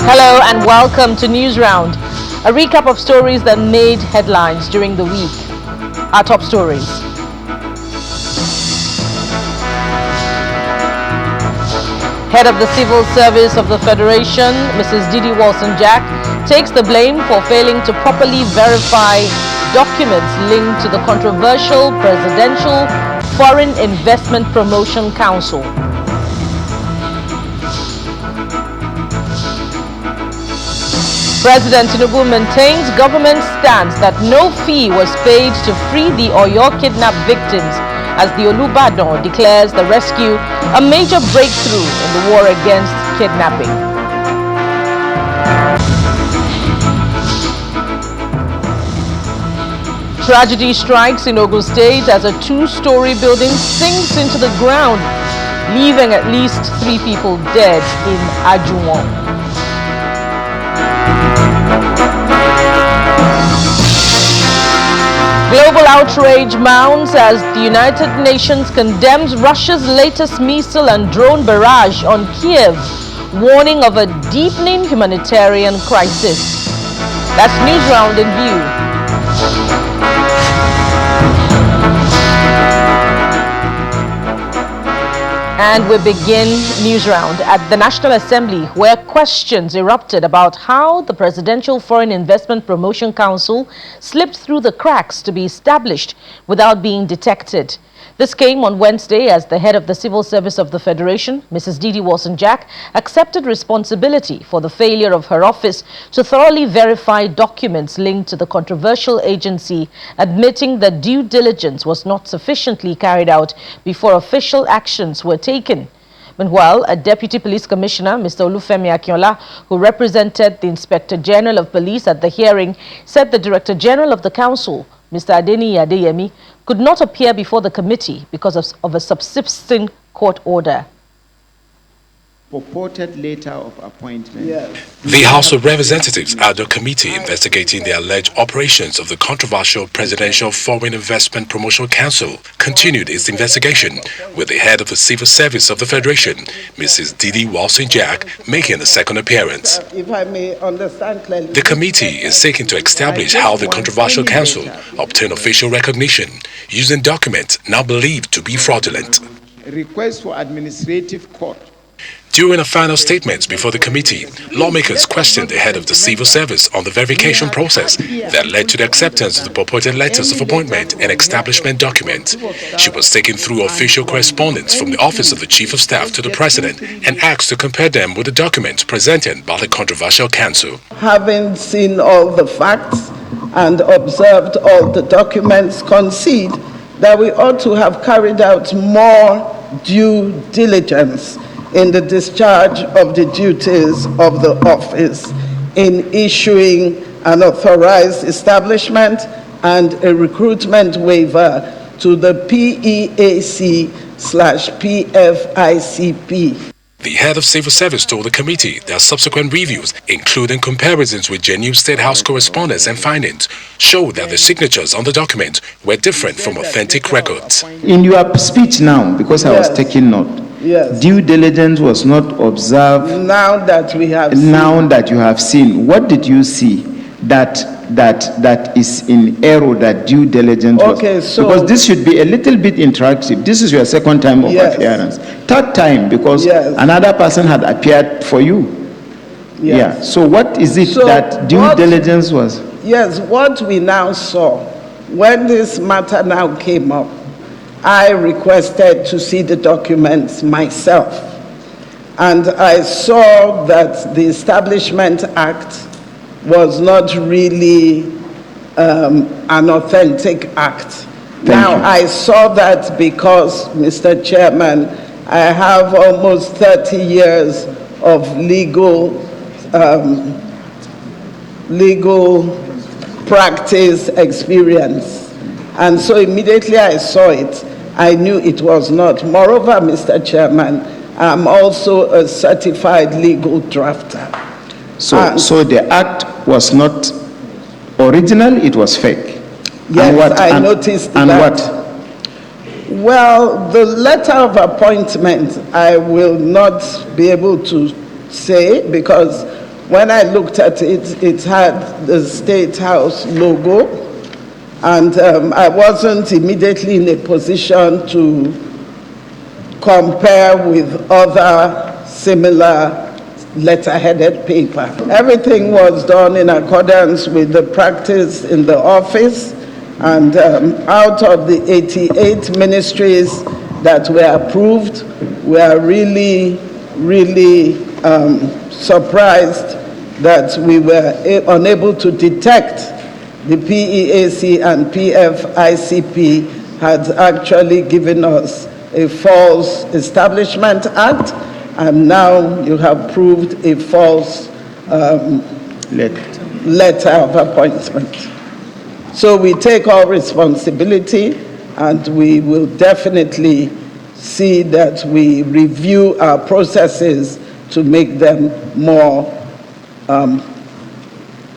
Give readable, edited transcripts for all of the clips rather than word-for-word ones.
Hello and welcome to NewsRound, a recap of stories that made headlines during the week. Our top stories. Head of the Civil Service of the Federation, Mrs. Didi Walson-Jack, takes the blame for failing to properly verify documents linked to the controversial Presidential Foreign Investment Promotion Council. President Tinubu maintains government stance that no fee was paid to free the Oyo kidnap victims as the Olubadan declares the rescue a major breakthrough in the war against kidnapping. Tragedy strikes in Ogun State as a two-story building sinks into the ground, leaving at least 3 people dead in Ajuwon. Global outrage mounts as the United Nations condemns Russia's latest missile and drone barrage on Kiev, warning of a deepening humanitarian crisis. That's NewsRound in view. And we begin NewsRound at the National Assembly, where questions erupted about how the Presidential Foreign Investment Promotion Council slipped through the cracks to be established without being detected. This came on Wednesday as the head of the Civil Service of the Federation, Mrs. Didi Walson-Jack, accepted responsibility for the failure of her office to thoroughly verify documents linked to the controversial agency, admitting that due diligence was not sufficiently carried out before official actions were taken. Meanwhile, a Deputy Police Commissioner, Mr. Olufemi Akinola, who represented the Inspector General of Police at the hearing, said the Director General of the Council, Mr. Adeniyi Adeyemi, could not appear before the committee because of a subsisting court order. Purported letter of appointment. Yes. The House of Representatives had a committee investigating the alleged operations of the controversial Presidential Foreign Investment Promotion Council continued its investigation, with the head of the Civil Service of the Federation, Mrs. Didi Walson-Jack, making a second appearance. If I may understand clearly, The committee is seeking to establish how the controversial council obtained official recognition using documents now believed to be fraudulent. Request for administrative court. During a final statement before the committee, lawmakers questioned the head of the civil service on the verification process that led to the acceptance of the purported letters of appointment and establishment documents. She was taken through official correspondence from the office of the chief of staff to the president and asked to compare them with the documents presented by the controversial council. having seen all the facts and observed all the documents, concede that we ought to have carried out more due diligence in the discharge of the duties of the office in issuing an authorized establishment and a recruitment waiver to the PEAC/PFICP. The head of civil service told the committee that subsequent reviews, including comparisons with genuine State House correspondence and findings, showed that the signatures on the document were different from authentic records. In your speech now, because I was taking note, Yes. due diligence was not observed. Now that we have Now that you have seen, what did you see that is in error that due diligence was? Okay, so because this should be a little bit interactive. This is your second time of Yes. appearance. Third time because Yes. another person had appeared for you. Yes. Yeah. So what is it So that due what- diligence was? Yes, what we now saw, when this matter now came up, I requested to see the documents myself. And I saw that the Establishment Act was not really an authentic act. Now, you. I saw that because, Mr. Chairman, I have almost 30 years of legal practice experience. And so immediately I saw it, I knew it was not. Moreover, Mr. Chairman, I'm also a certified legal drafter. So the act was not original, it was fake. Yes, I noticed and that. what? Well, the letter of appointment, I will not be able to say because When I looked at it, it had the State House logo, and I wasn't immediately in a position to compare with other similar letter-headed paper. Everything was done in accordance with the practice in the office, and out of the 88 ministries that were approved, we are really surprised that we were unable to detect the PEAC and PFICP had actually given us a false Establishment Act, and now you have proved a false letter of appointment. So we take all responsibility, and we will definitely see that we review our processes to make them more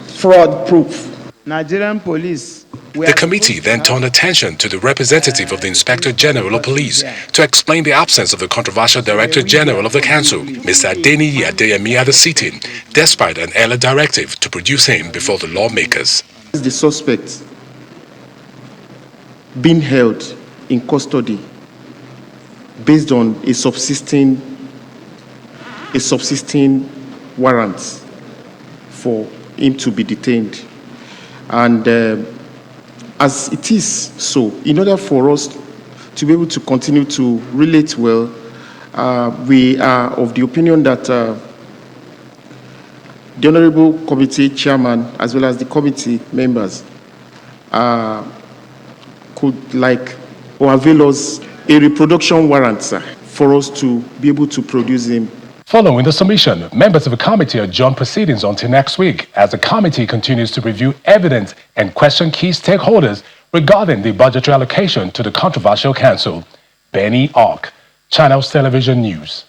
fraud-proof. Nigerian police. The committee then turned attention to the representative of the Inspector General of Police to explain the absence of the controversial Director General of the Council, Mr. Adeniyi Adeyemi, at the sitting, despite an earlier directive to produce him before the lawmakers. The suspect being held in custody based on a subsisting warrant for him to be detained. And as it is so, in order for us to be able to continue to relate well, we are of the opinion that the Honorable Committee Chairman, as well as the committee members, could avail us a reproduction warrant, sir, for us to be able to produce him. Following the submission, members of the committee adjourned proceedings until next week as the committee continues to review evidence and question key stakeholders regarding the budgetary allocation to the controversial council. Benny Ark, Channels Television News.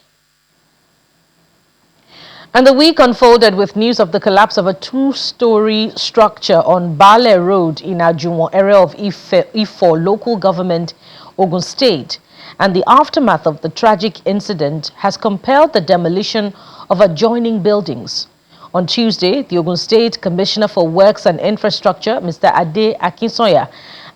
And the week unfolded with news of the collapse of a two-story structure on Bale Road in Ajunwon area of Ifo local government, Ogun State. And the aftermath of the tragic incident has compelled the demolition of adjoining buildings. On Tuesday, the Ogun State Commissioner for Works and Infrastructure, Mr. Ade Akinsoya,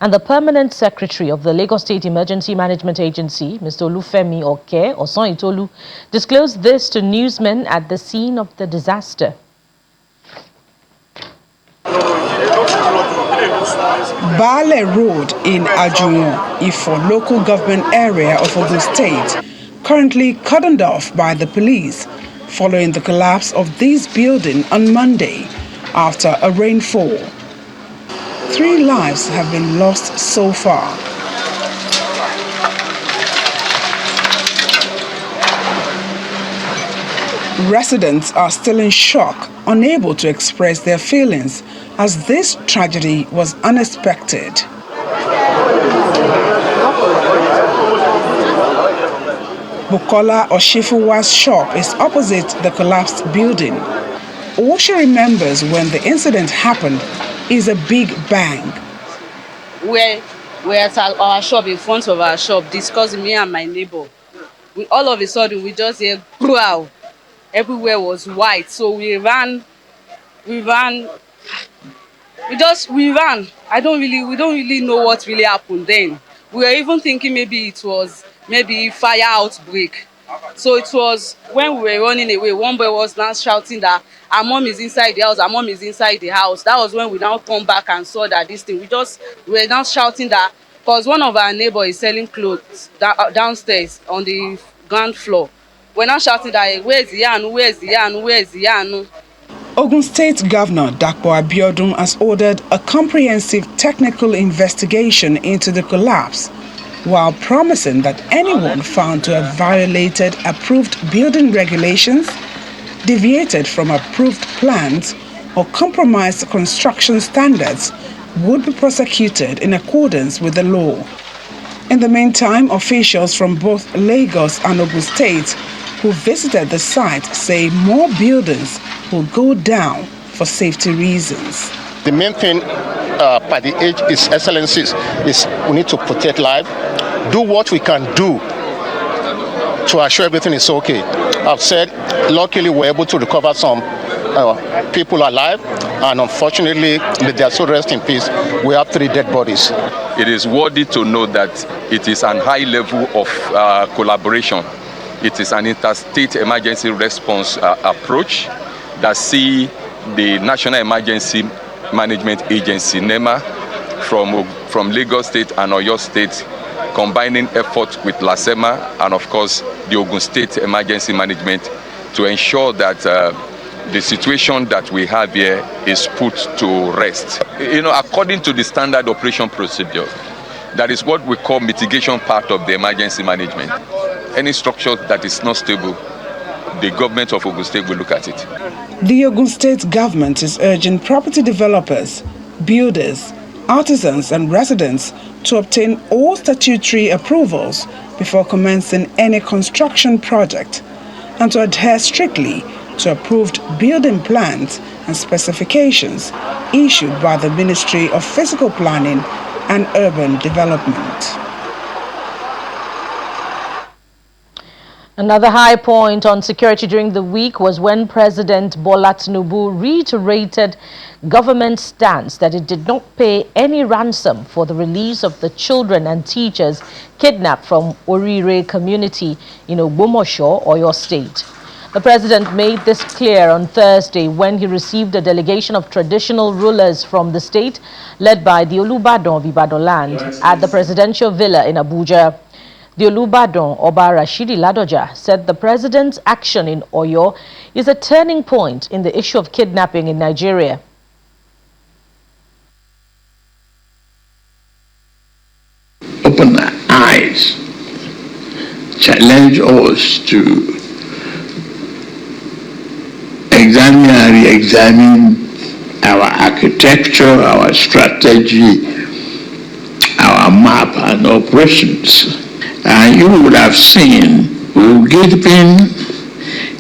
and the Permanent Secretary of the Lagos State Emergency Management Agency, Mr. Olufemi Oke Osanitolu, disclosed this to newsmen at the scene of the disaster. Bale Road in Ajunwon, Ifo local government area of Ogun State, currently cordoned off by the police following the collapse of this building on Monday after a rainfall. 3 lives have been lost so far. Residents are still in shock, unable to express their feelings as this tragedy was unexpected. Bukola Oshifuwa's shop is opposite the collapsed building. All she remembers when the incident happened is a big bang. We're at our shop, in front of our shop, discussing, me and my neighbor. All of a sudden, we just hear, wow, everywhere was white. So we ran. We ran. We don't really know what really happened then. We were even thinking maybe it was fire outbreak. So it was when we were running away, one boy was now shouting that our mom is inside the house, our mom is inside the house. That was when we now come back and saw that this thing. We were now shouting that, because one of our neighbors is selling clothes downstairs on the ground floor. We're now shouting that, where's the Yanu, where's the Yanu, where's the Yanu? Ogun State Governor Dapo Abiodun has ordered a comprehensive technical investigation into the collapse, while promising that anyone found to have violated approved building regulations, deviated from approved plans, or compromised construction standards would be prosecuted in accordance with the law. In the meantime, officials from both Lagos and Ogun State who visited the site say more buildings will go down for safety reasons. The main thing by the age is excellencies is we need to protect life, do what we can do to assure everything is okay. I've said luckily we're able to recover some people alive, and unfortunately, may their soul rest in peace. We have 3 dead bodies. It is worthy to know that it is an high level of collaboration. It is an interstate emergency response approach that see the National Emergency Management Agency, NEMA, from Lagos State and Oyo State, combining efforts with LASEMA and, of course, the Ogun State Emergency Management to ensure that the situation that we have here is put to rest. According to the standard operation procedure, that is what we call mitigation part of the emergency management. Any structure that is not stable, the government of Ogun State will look at it. The Ogun State government is urging property developers, builders, artisans and residents to obtain all statutory approvals before commencing any construction project and to adhere strictly to approved building plans and specifications issued by the Ministry of Physical Planning and Urban Development. Another high point on security during the week was when President Bola Tinubu reiterated government's stance that it did not pay any ransom for the release of the children and teachers kidnapped from Orire community in Ogbomoso, Oyo State. The president made this clear on Thursday when he received a delegation of traditional rulers from the state led by the Olubadan of Ibadan land at the presidential villa in Abuja. The Olubadan, Oba Rashidi Ladoja, said the president's action in Oyo is a turning point in the issue of kidnapping in Nigeria. Open our eyes, challenge us to examine and re-examine our architecture, our strategy, our map and operations. And you would have seen we've given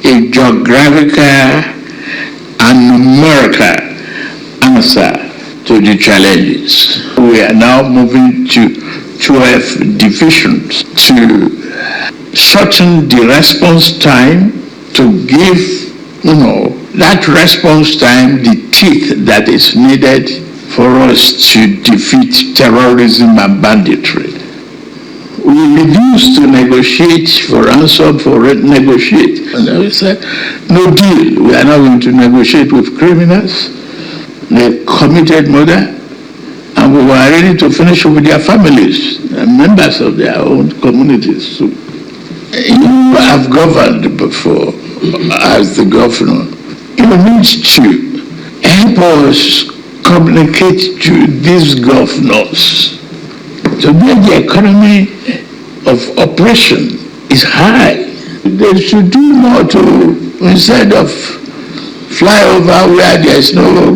a geographical and numerical answer to the challenges. We are now moving to 12 divisions to shorten the response time, to give that response time the teeth that is needed for us to defeat terrorism and banditry. We refuse to negotiate for ransom, for negotiate. And we said, no deal. We are not going to negotiate with criminals. They committed murder, and we were ready to finish with their families and members of their own communities. So, you have governed before as the governor. You need to help us communicate to these governors to make the economy of operation is high. They should do more to, instead of fly over where there is no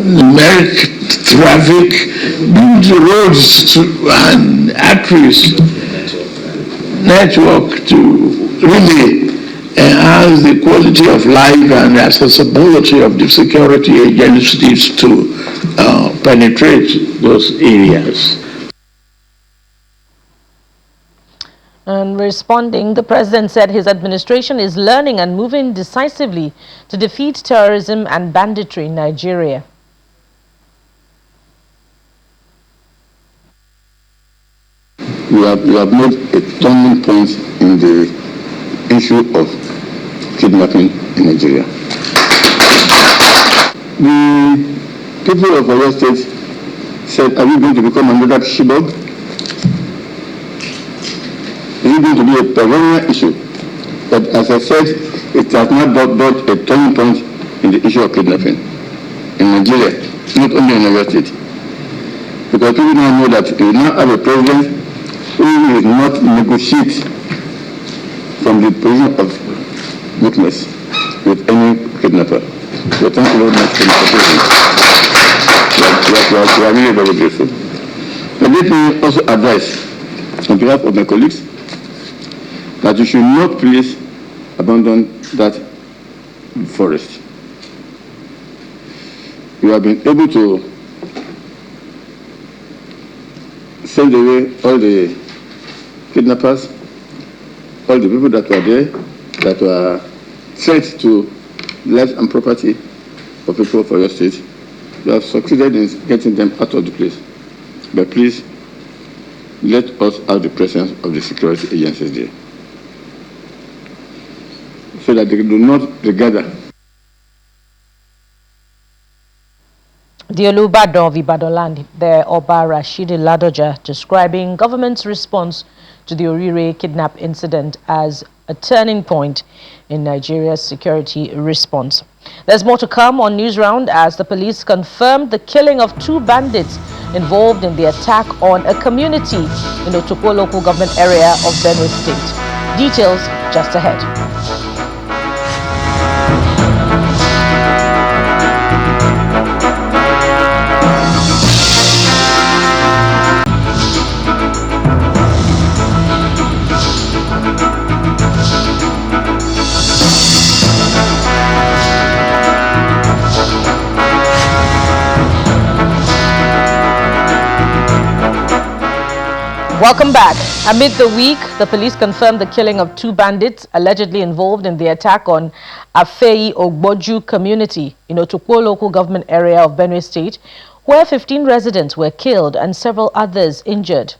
numeric traffic, build roads and arteries, network to really enhance the quality of life and accessibility of the security agencies to penetrate those areas. And responding, the president said his administration is learning and moving decisively to defeat terrorism and banditry in Nigeria. We have made a turning point in the issue of kidnapping in Nigeria. The people of Oyo State said, are we going to become another Chibok? Is it going to be a perennial issue? But as I said, it has not brought a turning point in the issue of kidnapping in Nigeria, not only in Oyo State. Because people now know that we now have a president who will not negotiate from the position of weakness with any kidnapper. So thank you very much for the support. We are really very grateful. But let me also advise on behalf of my colleagues that you should not please abandon that forest. You have been able to send away all the kidnappers, all the people that were there, that were threats to lives and property of people for your state. You have succeeded in getting them out of the place. But please, let us have the presence of the security agencies there, so that they do not regather. The Olubadan of Ibadan land, the Oba Rashidi Ladoja, describing government's response to the Orire kidnap incident as a turning point in Nigeria's security response. There's more to come on NewsRound as the police confirmed the killing of 2 bandits involved in the attack on a community in Otokpo local government area of Benue State. Details just ahead. Welcome back. Amid the week, the police confirmed the killing of 2 bandits allegedly involved in the attack on Afei Ogboju community in Otokpo local government area of Benue State, where 15 residents were killed and several others injured.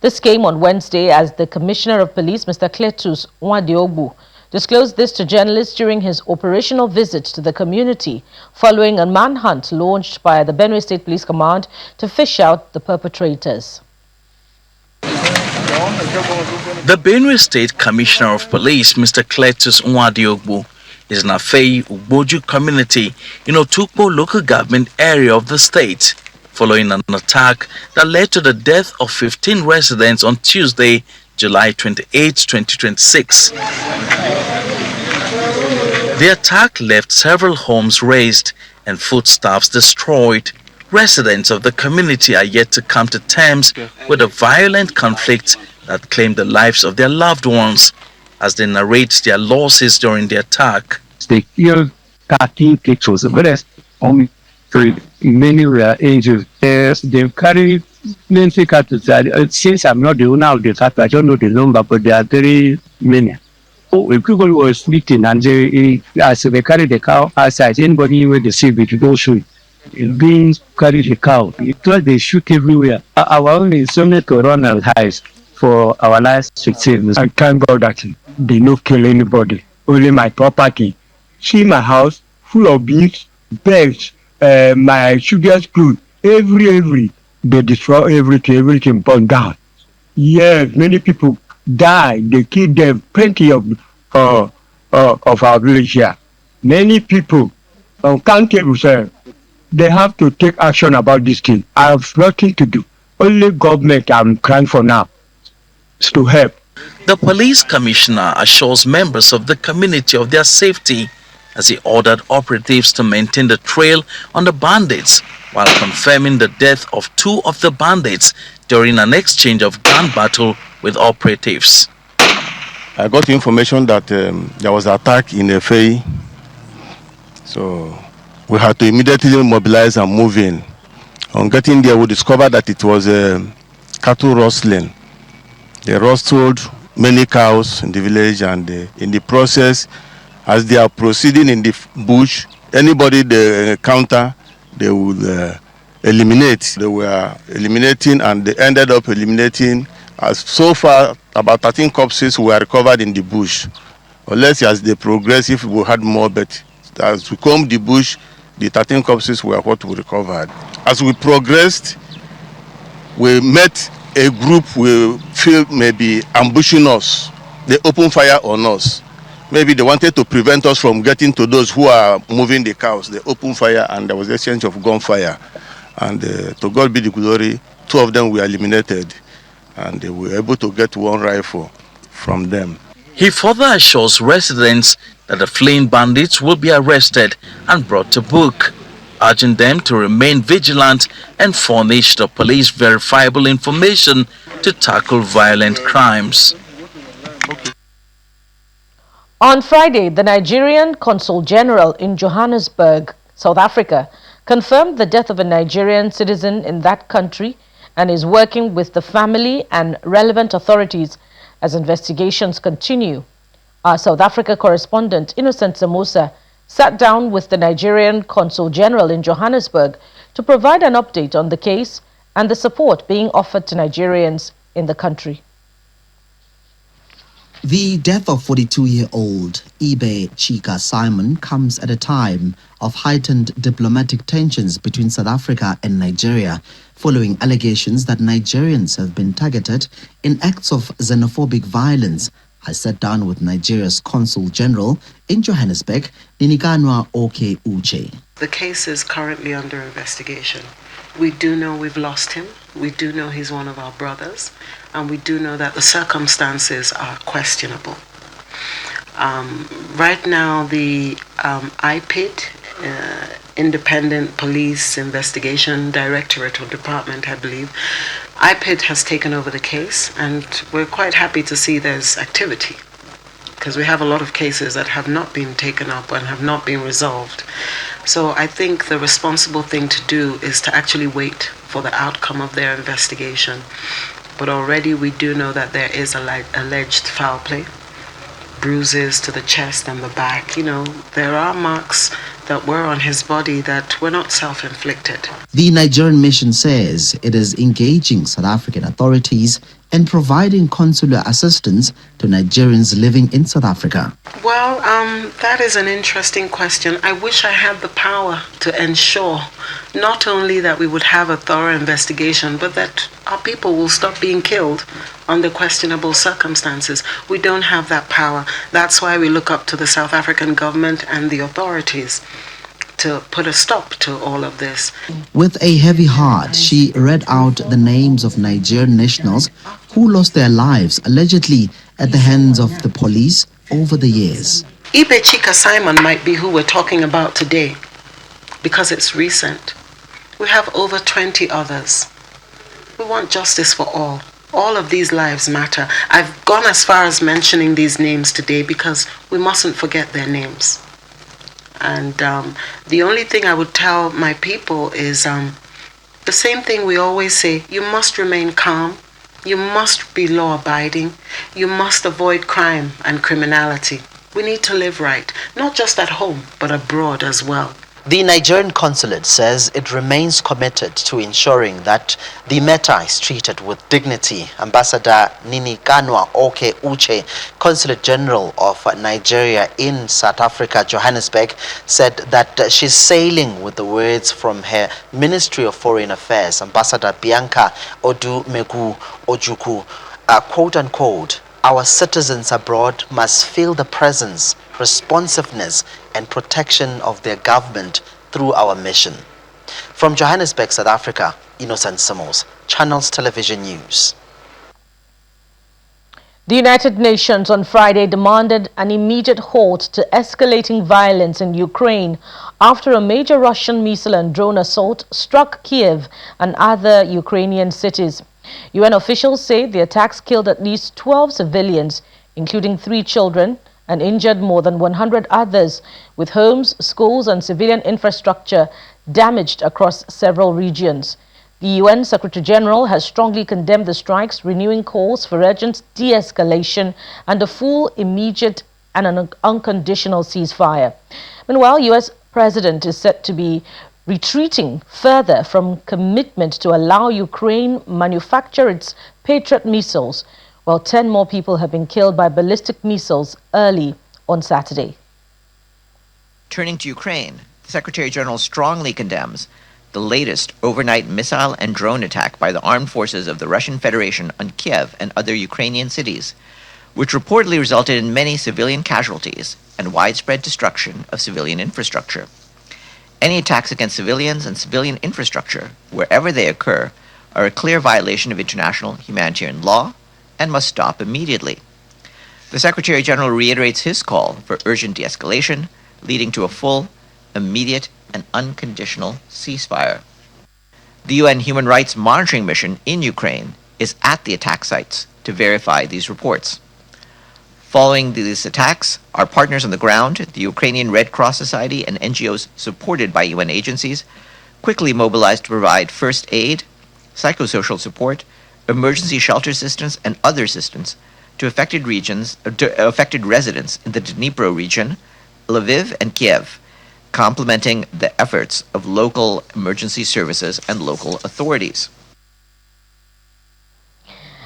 This came on Wednesday as the Commissioner of Police, Mr. Cletus Nwadiogbu, disclosed this to journalists during his operational visit to the community following a manhunt launched by the Benue State Police Command to fish out the perpetrators. The Benue State Commissioner of Police, Mr. Cletus Nwadiogbu, is in Afei Ogboju community in Otokpo local government area of the state, following an attack that led to the death of 15 residents on Tuesday, July 28, 2026. The attack left several homes razed and foodstuffs destroyed. Residents of the community are yet to come to terms with the violent conflict that claimed the lives of their loved ones as they narrate their losses during the attack. They killed 13 people, but only 3. Many were injured. They carry plenty cattle. Since I'm not the owner of the cattle, I don't know the number, but there are very many. If people were sleeping and as they carry the cow outside, anybody where they see it go shoot. Being carry the cow, because they shoot everywhere. Our only insomnia to run our highs for our last 16. I thank God that they don't kill anybody. Only my property. See my house full of beans, birds, my children's clothes, every. They destroy everything burned down. Yes, many people die. They kill them. Plenty of our village here. Many people uncountable, sir. They have to take action about this thing. I have nothing to do. Only government I'm crying for now is to help. The police commissioner assures members of the community of their safety as he ordered operatives to maintain the trail on the bandits while confirming the death of 2 of the bandits during an exchange of gun battle with operatives. I got information that there was an attack in Afei, so we had to immediately mobilize and move in. On getting there, we discovered that it was cattle rustling. They rustled many cows in the village, and in the process, as they are proceeding in the bush, anybody they encounter, they would eliminate. They were eliminating, and they ended up eliminating. As so far, about 13 corpses were recovered in the bush. Unless as they progress, if we had more, but as we combed the bush, the 13 corpses were what we recovered. As we progressed, we met a group we feel may be ambushing us. They opened fire on us. Maybe they wanted to prevent us from getting to those who are moving the cows. They opened fire and there was exchange of gunfire. And to God be the glory, 2 of them were eliminated. And we were able to get 1 rifle from them. He further assures residents that the fleeing bandits will be arrested and brought to book, urging them to remain vigilant and furnish the police verifiable information to tackle violent crimes. On Friday, the Nigerian Consul General in Johannesburg, South Africa, confirmed the death of a Nigerian citizen in that country and is working with the family and relevant authorities as investigations continue. Our South Africa correspondent, Innocent Samosa, sat down with the Nigerian Consul General in Johannesburg to provide an update on the case and the support being offered to Nigerians in the country. The death of 42-year-old Ibe Chika Simon comes at a time of heightened diplomatic tensions between South Africa and Nigeria, following allegations that Nigerians have been targeted in acts of xenophobic violence. I sat down with Nigeria's Consul General in Johannesburg, Ninikanwa Oke Uche. The case is currently under investigation. We do know we've lost him. We do know he's one of our brothers. And we do know that the circumstances are questionable. Right now, the IPID, Independent Police Investigation Directorate or Department, I believe, IPID has taken over the case, and we're quite happy to see there's activity, because we have a lot of cases that have not been taken up and have not been resolved. So I think the responsible thing to do is to actually wait for the outcome of their investigation. But already we do know that there is alleged foul play, bruises to the chest and the back. You know, there are marks that were on his body that were not self-inflicted. The Nigerian mission says it is engaging South African authorities and providing consular assistance to Nigerians living in South Africa. Well, that is an interesting question. I wish I had the power to ensure not only that we would have a thorough investigation, but that our people will stop being killed under questionable circumstances. We don't have that power. That's why we look up to the South African government and the authorities to put a stop to all of this. With a heavy heart, she read out the names of Nigerian nationals who lost their lives allegedly at the hands of the police over the years. Ibe Chika Simon might be who we're talking about today because it's recent. We have over 20 others. We want justice for all. All of these lives matter. I've gone as far as mentioning these names today because we mustn't forget their names. And the only thing I would tell my people is the same thing we always say: you must remain calm, you must be law-abiding, you must avoid crime and criminality. We need to live right, not just at home, but abroad as well. The Nigerian consulate says it remains committed to ensuring that the matter is treated with dignity. Ambassador Ninikanwa Oke Uche, Consulate General of Nigeria in South Africa, Johannesburg, said that she's sailing with the words from her Ministry of Foreign Affairs, Ambassador Bianca Odumegu Ojukwu, quote unquote, "Our citizens abroad must feel the presence, responsiveness and protection of their government through our mission." From Johannesburg, South Africa, Innocent Samos, Channels Television News. The United Nations on Friday demanded an immediate halt to escalating violence in Ukraine after a major Russian missile and drone assault struck Kiev and other Ukrainian cities. UN officials say the attacks killed at least 12 civilians, including 3 children, and injured more than 100 others, with homes, schools and civilian infrastructure damaged across several regions. The UN Secretary-General has strongly condemned the strikes, renewing calls for urgent de-escalation and a full, immediate and an unconditional ceasefire. Meanwhile, US President is set to be retreating further from commitment to allow Ukraine manufacture its Patriot missiles, while 10 more people have been killed by ballistic missiles early on Saturday. Turning to Ukraine, the Secretary-General strongly condemns the latest overnight missile and drone attack by the armed forces of the Russian Federation on Kiev and other Ukrainian cities, which reportedly resulted in many civilian casualties and widespread destruction of civilian infrastructure. Any attacks against civilians and civilian infrastructure, wherever they occur, are a clear violation of international humanitarian law and must stop immediately. The Secretary-General reiterates his call for urgent de-escalation, leading to a full, immediate, and unconditional ceasefire. The UN Human Rights Monitoring Mission in Ukraine is at the attack sites to verify these reports. Following these attacks, our partners on the ground, the Ukrainian Red Cross Society and NGOs supported by UN agencies, quickly mobilized to provide first aid, psychosocial support, emergency shelter assistance, and other assistance to affected residents in the Dnipro region, Lviv and Kiev, complementing the efforts of local emergency services and local authorities.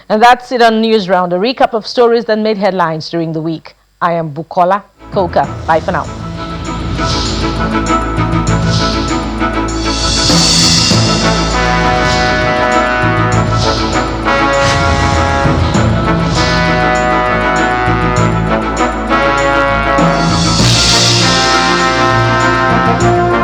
And that's it on NewsRound, a recap of stories that made headlines during the week. I am Bukola Koka. Bye for now.